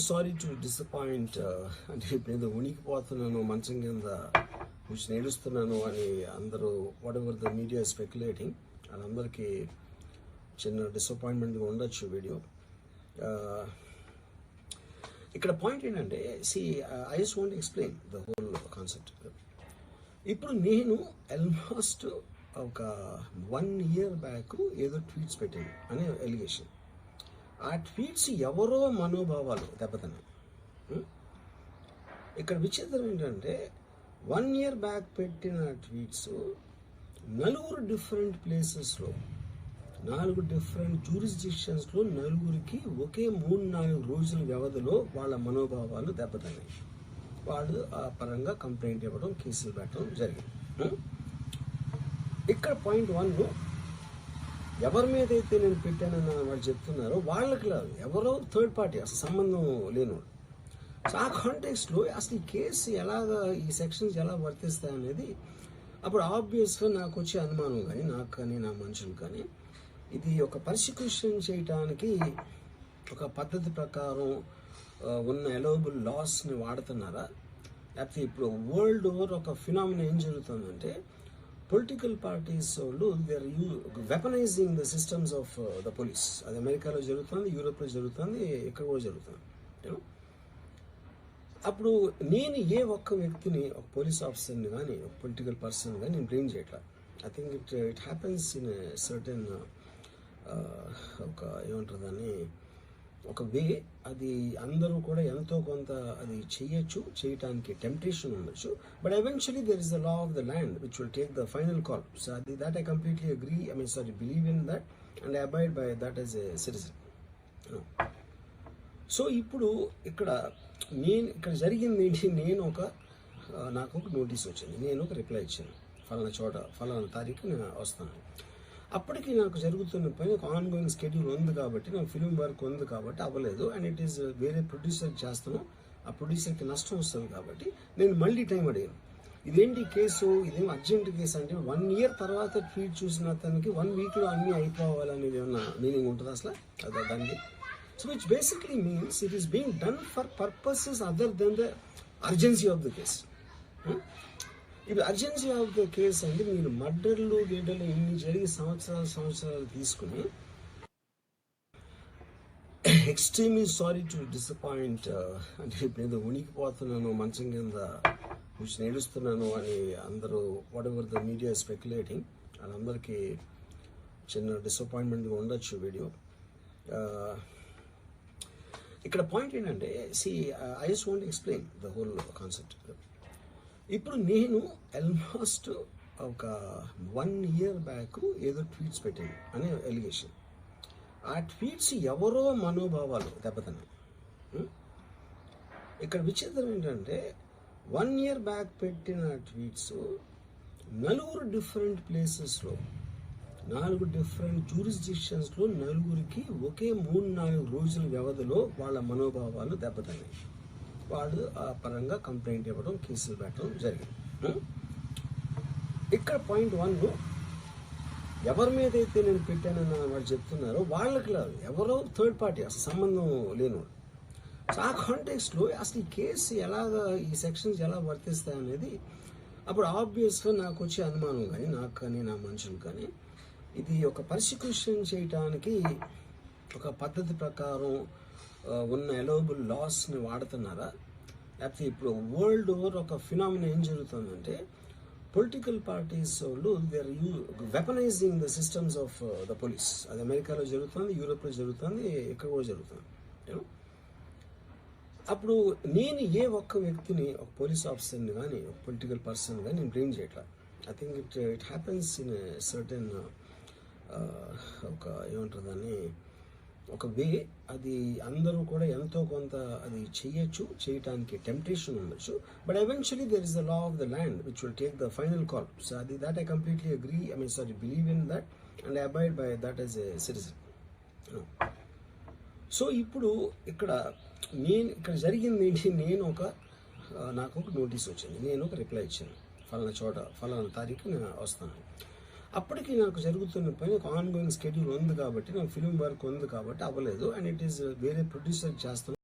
Sorry to disappoint. అంటే ఇప్పుడు ఏదో ఉనికిపోతున్నాను, మంచం కింద కూర్చొని ఏడుస్తున్నాను అని అందరూ what ever the media speculating, వాళ్ళందరికీ చిన్న డిసప్పాయింట్మెంట్గా ఉండొచ్చు వీడియో. ఇక్కడ పాయింట్ ఏంటంటే, I just want explain the whole concept. ఇప్పుడు నేను ఆల్మోస్ట్ ఒక 1 year బ్యాక్ ఏదో ట్వీట్స్ పెట్టాను అనే ఎలిగేషన్. ఆ ట్వీట్స్ ఎవరో మనోభావాలు దెబ్బతిన్నాయి. ఇక్కడ విచిత్రం ఏంటంటే, 1 year బ్యాక్ పెట్టిన ట్వీట్స్ 4 డిఫరెంట్ ప్లేసెస్లో, 4 డిఫరెంట్ జ్యూరిస్డిక్షన్స్లో నలుగురికి ఒకే 3-4 రోజుల వ్యవధిలో వాళ్ళ మనోభావాలు దెబ్బతిన్నాయి. వాళ్ళు ఆ పరంగా కంప్లైంట్ ఇవ్వడం, కేసులు పెట్టడం జరిగింది. ఇక్కడ పాయింట్ 1, ఎవరి మీద అయితే నేను పెట్టానని వాళ్ళు చెప్తున్నారో వాళ్ళకి లేదు, ఎవరో థర్డ్ పార్టీ, అసలు సంబంధం లేనివాడు. సో ఆ కాంటెక్స్ట్లో అసలు ఈ కేసు ఎలాగా, ఈ సెక్షన్స్ ఎలా వర్తిస్తాయి అనేది అప్పుడు ఆబ్వియస్గా నాకు వచ్చే అనుమానం కానీ, నాకు కానీ నా మనుషులు కానీ, ఇది ఒక పర్సిక్యూషన్ చేయటానికి ఒక పద్ధతి ప్రకారం ఉన్న అలౌబుల్ లాస్ని వాడుతున్నారా, లేకపోతే ఇప్పుడు వరల్డ్ ఓవర్ ఒక ఫినామినా ఏం జరుగుతుందంటే, పొలిటికల్ పార్టీస్ వాళ్ళు they are weaponising the systems of the police. అది అమెరికాలో జరుగుతుంది, యూరోప్లో జరుగుతుంది, ఇక్కడ కూడా జరుగుతుంది. అప్పుడు నేను ఏ ఒక్క వ్యక్తిని, ఒక పోలీస్ ఆఫీసర్ని కానీ, ఒక పొలిటికల్ పర్సన్ కానీ నేను బ్లేమ్ చేయట్లా. I think it happens in certain ఒక ఏమంటారు దాన్ని, ఒక వే. అది అందరూ కూడా ఎంతో కొంత అది చేయటానికి టెంప్టేషన్ ఉండొచ్చు. But eventually there is the law of the land which will take the final call. So అది that I completely agree, believe in that and I abide by that as a citizen. So ఇప్పుడు ఇక్కడ జరిగింది ఏంటి, నాకు ఒక notice వచ్చింది, నేను ఒక రిప్లై ఇచ్చాను, ఫలానా చోట ఫలానా తారీఖు నేను వస్తాను. అప్పటికి నాకు జరుగుతున్న పని ఒక ఆన్గోయింగ్ స్కెడ్యూల్ ఉంది కాబట్టి, నాకు ఫిలిం వర్క్ ఉంది కాబట్టి అవ్వలేదు. అండ్ ఇట్ ఈస్ వేరే ప్రొడ్యూసర్ చేస్తాను, ఆ ప్రొడ్యూసర్కి నష్టం వస్తుంది కాబట్టి నేను మళ్ళీ టైం అడిగాను. ఇదేంటి కేసు, ఇదేం అర్జెంట్ కేసు అంటే, 1 year తర్వాత ట్వీట్ చూసిన అతనికి 1 weekలో అన్నీ అయిపోవాలనేది ఏమన్నా మీనింగ్ ఉంటుంది అసలు దానికి? So which basically means it is being done for purposes other than the urgency of the case. ఇప్పుడు అర్జెన్సీ ఆఫ్ ద కేసు అంటే, మీరు మర్డర్లు గేడర్లు ఇన్ని జరిగి సంవత్సరాలు తీసుకుని, ఎక్స్ట్రీమ్లీ సారీ టు డిసప్పాయింట్. అంటే ఇప్పుడు ఏదో ఉనికిపోతున్నాను, మంచం కింద కూర్చొని ఏడుస్తున్నాను అని అందరూ what ever the media speculating, వాళ్ళందరికీ చిన్న డిసప్పాయింట్మెంట్గా ఉండొచ్చు వీడియో. ఇక్కడ పాయింట్ ఏంటంటే, I just want explain the whole concept. ఇప్పుడు నేను ఆల్మోస్ట్ ఒక 1 year బ్యాక్ ఏదో ట్వీట్స్ పెట్టాను అనే ఎలిగేషన్. ఆ ట్వీట్స్ ఎవరో మనోభావాలు దెబ్బతిన్నాయి. ఇక్కడ విచిత్రం ఏంటంటే, 1 year బ్యాక్ పెట్టిన ట్వీట్స్ 4 డిఫరెంట్ ప్లేసెస్లో, 4 డిఫరెంట్ జ్యూరిస్డిక్షన్స్లో నలుగురికి ఒకే 3-4 రోజుల వ్యవధిలో వాళ్ళ మనోభావాలు దెబ్బతిన్నాయి. వాళ్ళు ఆ పరంగా కంప్లైంట్ ఇవ్వడం, కేసులు పెట్టడం జరిగింది. ఇక్కడ పాయింట్ 1, ఎవరి మీద అయితే నేను పెట్టానని వాళ్ళు చెప్తున్నారో వాళ్ళకి లేదు, ఎవరో థర్డ్ పార్టీ, అసలు సంబంధం లేనివాడు. సో ఆ కాంటెక్స్ట్లో అసలు ఈ కేసు ఎలాగా, ఈ సెక్షన్స్ ఎలా వర్తిస్తాయి అనేది అప్పుడు ఆబ్వియస్గా నాకు వచ్చే అనుమానం కానీ, నాకు కానీ నా మనుషులు కానీ, ఇది ఒక పర్సిక్యూషన్ చేయటానికి ఒక పద్ధతి ప్రకారం ఉన్న అలౌబుల్ లాస్ని వాడుతున్నారా, లేకపోతే ఇప్పుడు వరల్డ్ ఓవర్ ఒక ఫినామినా ఏం జరుగుతుందంటే, పొలిటికల్ పార్టీస్ వాళ్ళు they are weaponising the systems of the police. అది అమెరికాలో జరుగుతుంది, యూరోప్లో జరుగుతుంది, ఇక్కడ కూడా జరుగుతుంది. అప్పుడు నేను ఏ ఒక్క వ్యక్తిని, ఒక పోలీస్ ఆఫీసర్ని కానీ, ఒక పొలిటికల్ పర్సన్ కానీ నేను బ్లేమ్ చేయట్లా. I think it happens in certain ఒక ఏమంటారు దాన్ని, ఒక వే. అది అందరూ కూడా ఎంతో కొంత అది చేయటానికి టెంప్టేషన్ ఉండొచ్చు. But eventually there is the law of the land which will take the final call. So అది that I completely agree, believe in that and I abide by that as a citizen. So ఇప్పుడు ఇక్కడ జరిగింది ఏంటి, నాకు ఒక notice వచ్చింది, నేను ఒక రిప్లై ఇచ్చాను, ఫలానా చోట ఫలానా తారీఖు నేను వస్తాను. అప్పటికి నాకు జరుగుతున్న పని ఒక ఆన్గోయింగ్ స్కెడ్యూల్ ఉంది కాబట్టి, నాకు ఫిలిం వర్క్ ఉంది కాబట్టి అవ్వలేదు. అండ్ ఇట్ ఈస్ వేరే ప్రొడ్యూసర్ చేస్తాను.